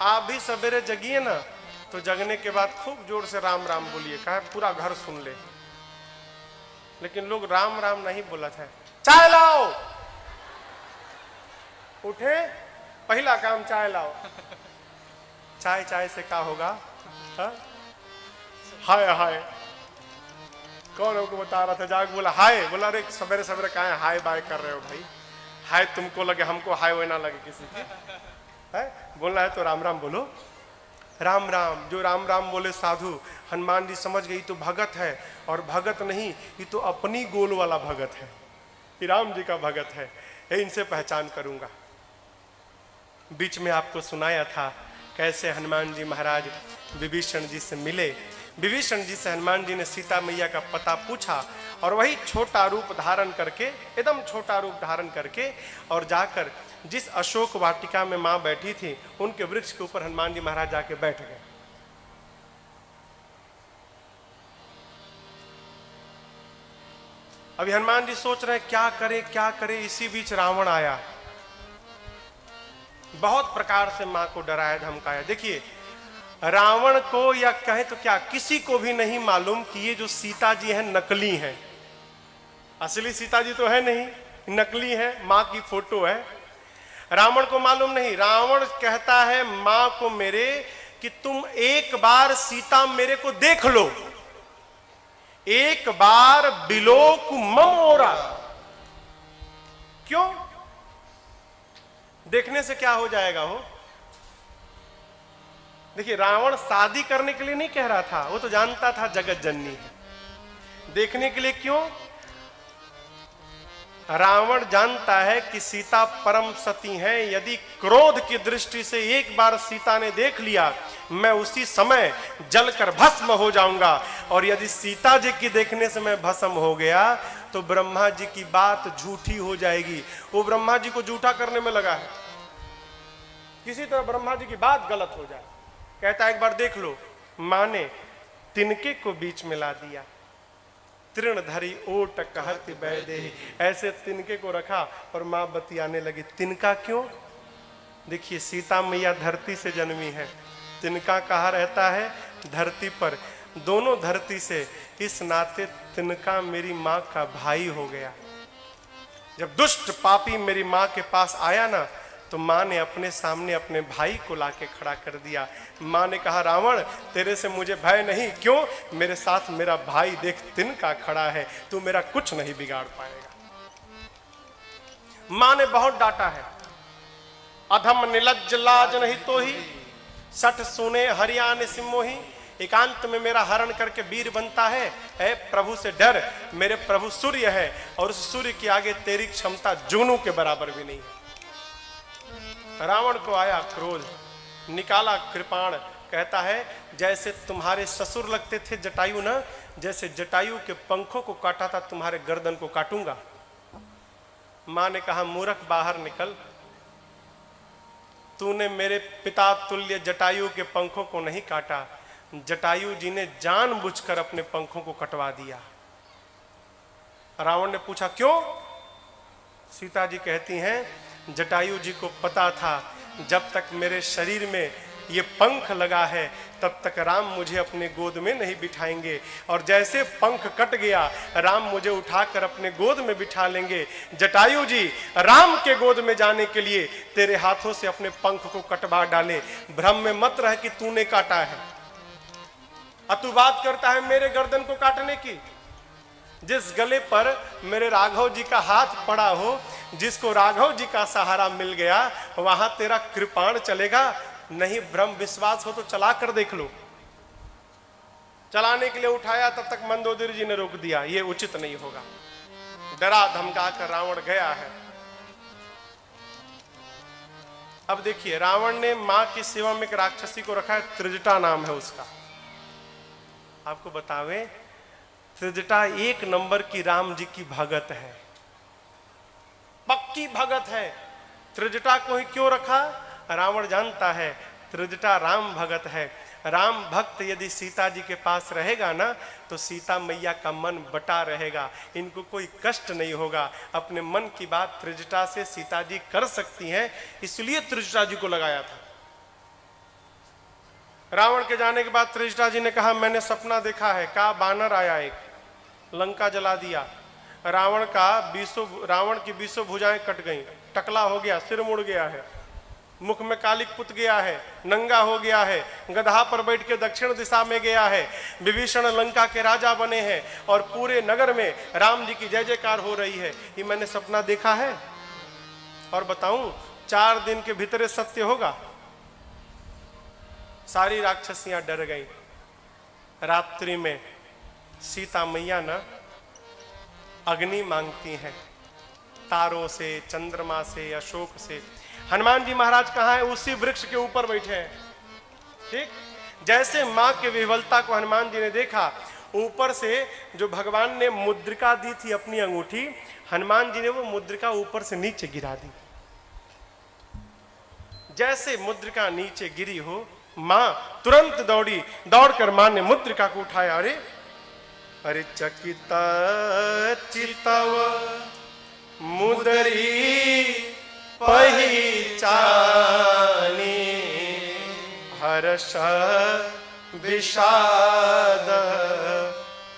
आप भी सवेरे जगिए ना, तो जगने के बाद खूब जोर से राम राम बोलिए, कहा पूरा घर सुन ले। लेकिन लोग राम राम नहीं बोला था। चाय लाओ, उठे, पहला काम चाय लाओ। चाय चाय से क्या होगा? हाय हाय, कौन हमको बता रहा था? जाग बोला हाय, बोला अरे सवेरे सवेरे कहा है हाय बाय कर रहे हो भाई? हाय तुमको लगे, हमको हाय वो ना लगे किसी की। है बोलना है तो राम राम बोलो, राम राम। जो राम राम बोले साधु, हनुमान जी समझ गई तो भगत है, और भगत नहीं, ये तो अपनी गोल वाला भगत है, ये राम जी का भगत है, इनसे पहचान करूंगा। बीच में आपको सुनाया था कैसे हनुमान जी महाराज विभीषण जी से मिले। विभीषण जी से हनुमान जी ने सीता मैया का पता पूछा, और वही छोटा रूप धारण करके, एकदम छोटा रूप धारण करके, और जाकर जिस अशोक वाटिका में मां बैठी थी उनके वृक्ष के ऊपर हनुमान जी महाराज जाके बैठ गए। अभी हनुमान जी सोच रहे क्या करे क्या करे। इसी बीच रावण आया, बहुत प्रकार से मां को डराया धमकाया। देखिए रावण को, या कहे तो क्या, किसी को भी नहीं मालूम कि ये जो सीता जी हैं नकली हैं। असली सीता जी तो है नहीं, नकली है, मां की फोटो है। रावण को मालूम नहीं। रावण कहता है मां को मेरे कि तुम एक बार सीता मेरे को देख लो, एक बार बिलोक मम ओरा। क्यों? देखने से क्या हो जाएगा हो? देखिए रावण शादी करने के लिए नहीं कह रहा था, वो तो जानता था जगत जननी है। देखने के लिए क्यों? रावण जानता है कि सीता परम सती है, यदि क्रोध की दृष्टि से एक बार सीता ने देख लिया, मैं उसी समय जलकर भस्म हो जाऊंगा। और यदि सीता जी की देखने से मैं भस्म हो गया तो ब्रह्मा जी की बात झूठी हो जाएगी। वो ब्रह्मा जी को झूठा करने में लगा है, किसी तरह ब्रह्मा जी की बात गलत हो जाए। कहता है एक बार देख लो। मां ने तिनके को बीच में ला दिया, तृण धरी ओट कहत बैदे, ऐसे तिनके को रखा और मां बतियाने लगी। तिनका क्यों? देखिए सीता मैया धरती से जन्मी है, तिनका कहाँ रहता है? धरती पर। दोनों धरती से, इस नाते तिनका मेरी मां का भाई हो गया। जब दुष्ट पापी मेरी मां के पास आया ना, तो मां ने अपने सामने अपने भाई को लाके खड़ा कर दिया। मां ने कहा रावण तेरे से मुझे भय नहीं, क्यों? मेरे साथ मेरा भाई देख तिनका खड़ा है, तू मेरा कुछ नहीं बिगाड़ पाएगा। मां ने बहुत डांटा है। अधम निलज्ज लाज नहीं तो ही, सठ सुने हरियाण सिमोही। एकांत में मेरा हरण करके वीर बनता है। ऐ प्रभु से डर, मेरे प्रभु सूर्य है, और उस सूर्य के आगे तेरी क्षमता जुगनू के बराबर भी नहीं है। रावण को आया क्रोध, निकाला कृपाण। कहता है जैसे तुम्हारे ससुर लगते थे जटायु ना, जैसे जटायु के पंखों को काटा था तुम्हारे गर्दन को काटूंगा। मां ने कहा मूर्ख बाहर निकल, तूने मेरे पिता तुल्य जटायु के पंखों को नहीं काटा, जटायु जी ने जानबूझकर अपने पंखों को कटवा दिया। रावण ने पूछा क्यों? सीता जी कहती हैं जटायु जी को पता था जब तक मेरे शरीर में ये पंख लगा है तब तक राम मुझे अपने गोद में नहीं बिठाएंगे, और जैसे पंख कट गया राम मुझे उठाकर अपने गोद में बिठा लेंगे। जटायु जी राम के गोद में जाने के लिए तेरे हाथों से अपने पंख को कटवा डाले। भ्रम में मत रह कि तूने काटा है, तू बात करता है मेरे गर्दन को काटने की। जिस गले पर मेरे राघव जी का हाथ पड़ा हो, जिसको राघव जी का सहारा मिल गया, वहां तेरा कृपाण चलेगा? नहीं भ्रम विश्वास हो तो चला कर देख लो। चलाने के लिए उठाया, तब तक मंदोदरी जी ने रोक दिया, ये उचित नहीं होगा। डरा धमका कर रावण गया है। अब देखिए रावण ने मां की सेवा में एक राक्षसी को रखा है, त्रिजटा नाम है उसका। आपको बतावे त्रिजटा एक नंबर की राम जी की भगत है, पक्की भगत है। त्रिजटा को ही क्यों रखा? रावण जानता है त्रिजटा राम भगत है। राम भक्त यदि सीता जी के पास रहेगा ना, तो सीता मैया का मन बटा रहेगा, इनको कोई कष्ट नहीं होगा। अपने मन की बात त्रिजटा से सीता जी कर सकती हैं, इसलिए त्रिजटा जी को लगाया था। रावण के जाने के बाद त्रिजटा जी ने कहा मैंने सपना देखा है। कहा बानर आया एक, लंका जला दिया। रावण की 20 भुजाएं कट गईं, टकला हो गया, सिर मुड़ गया है, मुख में कालिक पुत गया है, नंगा हो गया है, गधा पर बैठ के दक्षिण दिशा में गया है। विभीषण लंका के राजा बने हैं और पूरे नगर में राम जी की जय जयकार हो रही है। ये मैंने सपना देखा है और बताऊं 4 दिन के भीतर सत्य होगा। सारी राक्षसियां डर गई। रात्रि में सीता मैया ना अग्नि मांगती हैं, तारों से, चंद्रमा से, अशोक से। हनुमान जी महाराज कहाँ है? उसी वृक्ष के ऊपर बैठे हैं। ठीक जैसे मां के विह्वलता को हनुमान जी ने देखा, ऊपर से जो भगवान ने मुद्रिका दी थी अपनी अंगूठी, हनुमान जी ने वो मुद्रिका ऊपर से नीचे गिरा दी। जैसे मुद्रिका नीचे गिरी हो, मां तुरंत दौड़ी, दौड़कर मां ने मुद्रिका को उठाया। अरे अरे चकिता चितव मुदरी पहिचानी, हर्ष विषाद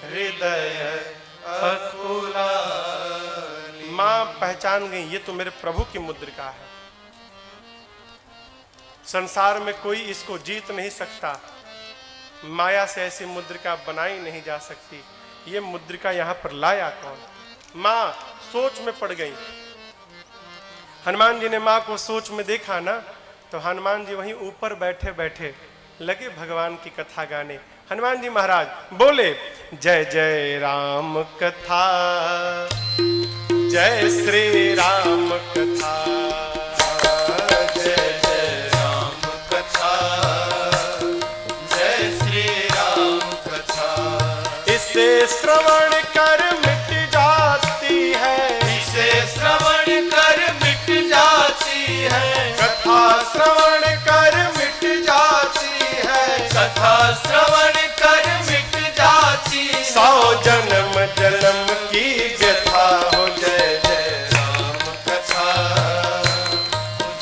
हृदय अकुला। मां पहचान गई, ये तो मेरे प्रभु की मुद्रिका है। संसार में कोई इसको जीत नहीं सकता, माया से ऐसी मुद्रिका बनाई नहीं जा सकती। ये मुद्रिका यहां पर लाया कौन? मां सोच में पड़ गई। हनुमान जी ने मां को सोच में देखा ना, तो हनुमान जी वहीं ऊपर बैठे बैठे लगे भगवान की कथा गाने। हनुमान जी महाराज बोले जय जय राम कथा, जय श्री राम कथा, जय जय राम कथा, जय श्री राम कथा। इसे श्रवण कर मिट जाती है, इसे श्रवण कर मिट जाती है, कथा श्रवण कर मिट जाती है, कथा श्रवण कर मिट जाती है। 100 जन्म जन्म की व्यथा हो। जय जय राम कथा,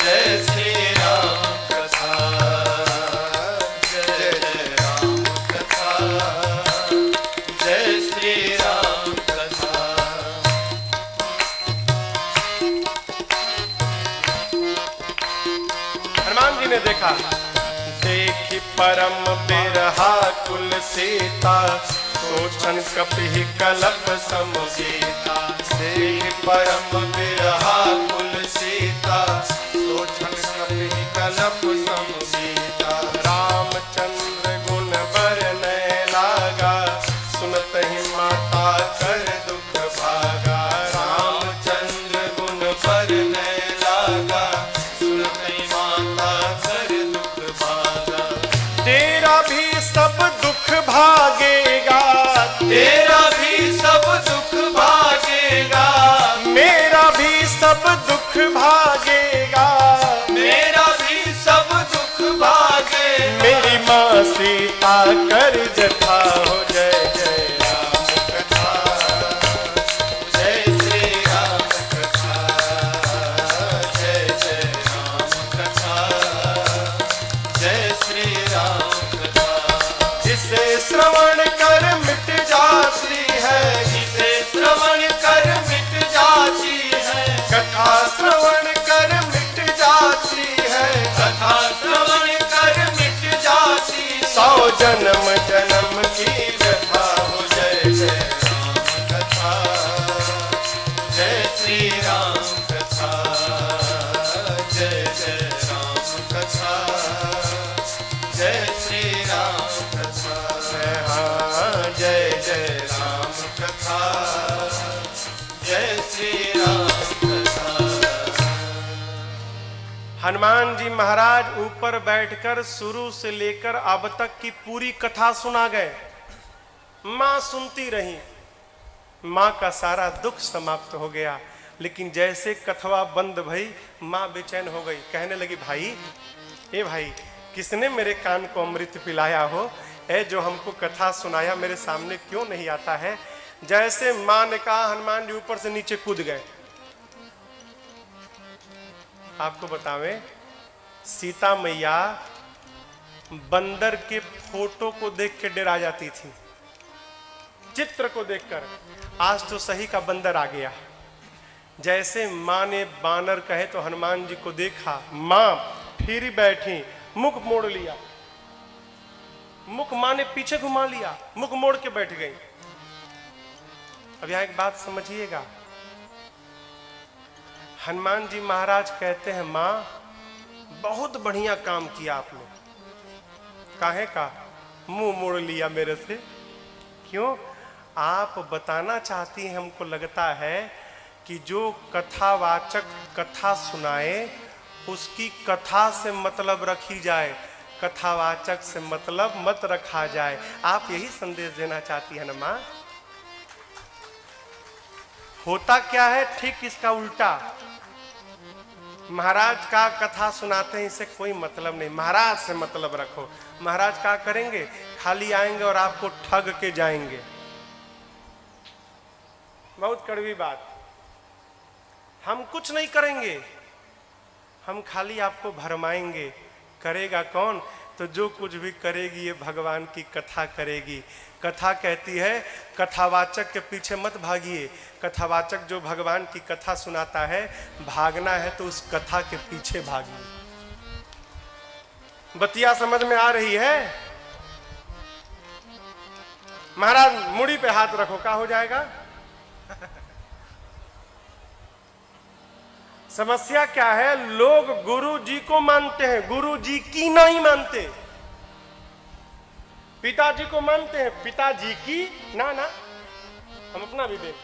जय श्री राम कथा, जय जय राम कथा, जय श्री राम कथा। हनुमान जी ने देखा, देखी परम बिरहा कुल सीता, सोचन कपि कलप सम सीता। देखि परम बिरहा कुल सीता, सोचन कपि कलप सम सीता। रामचंद्र गुण बरनय लागा, सुनत ही माता कर दुख भागा। रामचंद्र गुण बरनय लागा, सुनते माता कर दुख भागा। तेरा भी सब दुख भागेगा, तेरा भी सब दुख भागेगा, मेरा भी सब दुख भागेगा। मेरा भी सब दुख भागेगा। मेरी माँ सीता कर जथा हो। जय जय राम कथा, जय श्री राम कथा, जय जय राम कथा, जय श्री राम कथा। जिसे श्रवण कर मिट जाती है, जिसे श्रवण कर मिट जाती है, कथा श्रवण कर मिट जाती है। कथा श्रवण कर मिट जाती है। 100 जन्म जन्म की व्यथा हो। जय जय राम कथा, जय श्री राम कथा, जय जय राम कथा, जय श्री राम कथा। हाँ जय जय राम कथा, जय श्री राम कथा। हनुमान जी महाराज ऊपर बैठकर शुरू से लेकर अब तक की पूरी कथा सुना गए। मां सुनती रही, मां का सारा दुख समाप्त हो गया। लेकिन जैसे कथवा बंद भई, मां बेचैन हो गई। कहने लगी भाई, ए भाई, किसने मेरे कान को अमृत पिलाया हो? ए जो हमको कथा सुनाया मेरे सामने क्यों नहीं आता है? जैसे मां ने कहा, हनुमान जी ऊपर से नीचे कूद गए। आपको बतावें, सीता मैया बंदर के फोटो को देख के डरा जाती थी, चित्र को देखकर। आज तो सही का बंदर आ गया। जैसे माँ ने बानर कहे तो हनुमान जी को देखा, माँ फिर बैठी, मुख मोड़ लिया, मुख माँ ने पीछे घुमा लिया, मुख मोड़ के बैठ गई। अब यहां एक बात समझिएगा, हनुमान जी महाराज कहते हैं माँ बहुत बढ़िया काम किया आपने। काहे का? मुंह मोड़ लिया मेरे से। क्यों? आप बताना चाहती हैं, हमको लगता है कि जो कथावाचक कथा सुनाए उसकी कथा से मतलब रखी जाए, कथावाचक से मतलब मत रखा जाए। आप यही संदेश देना चाहती है ना माँ? होता क्या है ठीक इसका उल्टा। महाराज का कथा सुनाते हैं, इससे कोई मतलब नहीं, महाराज से मतलब रखो। महाराज क्या करेंगे? खाली आएंगे और आपको ठग के जाएंगे। बहुत कड़वी बात। हम कुछ नहीं करेंगे, हम खाली आपको भरमाएंगे। करेगा कौन? तो जो कुछ भी करेगी ये भगवान की कथा करेगी। कथा कहती है कथावाचक के पीछे मत भागिए। कथावाचक जो भगवान की कथा सुनाता है, भागना है तो उस कथा के पीछे भागिए। बतिया समझ में आ रही है? महाराज मुड़ी पे हाथ रखो, क्या हो जाएगा? समस्या क्या है? लोग गुरु जी को मानते हैं, गुरु जी की नहीं मानते। पिताजी को मानते हैं, पिताजी की ना ना। हम अपना भी देख,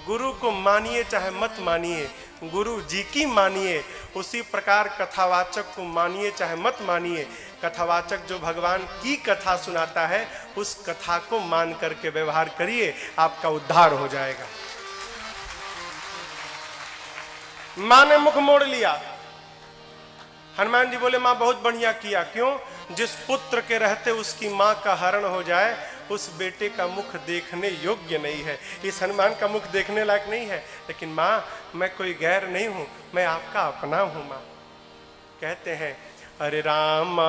गुरु को मानिए चाहे मत मानिए, गुरु जी की मानिए। उसी प्रकार कथावाचक को मानिए चाहे मत मानिए। कथावाचक जो भगवान की कथा सुनाता है, उस कथा को मान करके व्यवहार करिए, आपका उद्धार हो जाएगा। मां ने मुख मोड़ लिया। हनुमान जी बोले मां बहुत बढ़िया किया। क्यों? जिस पुत्र के रहते उसकी मां का हरण हो जाए, उस बेटे का मुख देखने योग्य नहीं है। इस हनुमान का मुख देखने लायक नहीं है। लेकिन मां, मैं कोई गैर नहीं हूं, मैं आपका अपना हूं। मां कहते हैं अरे राम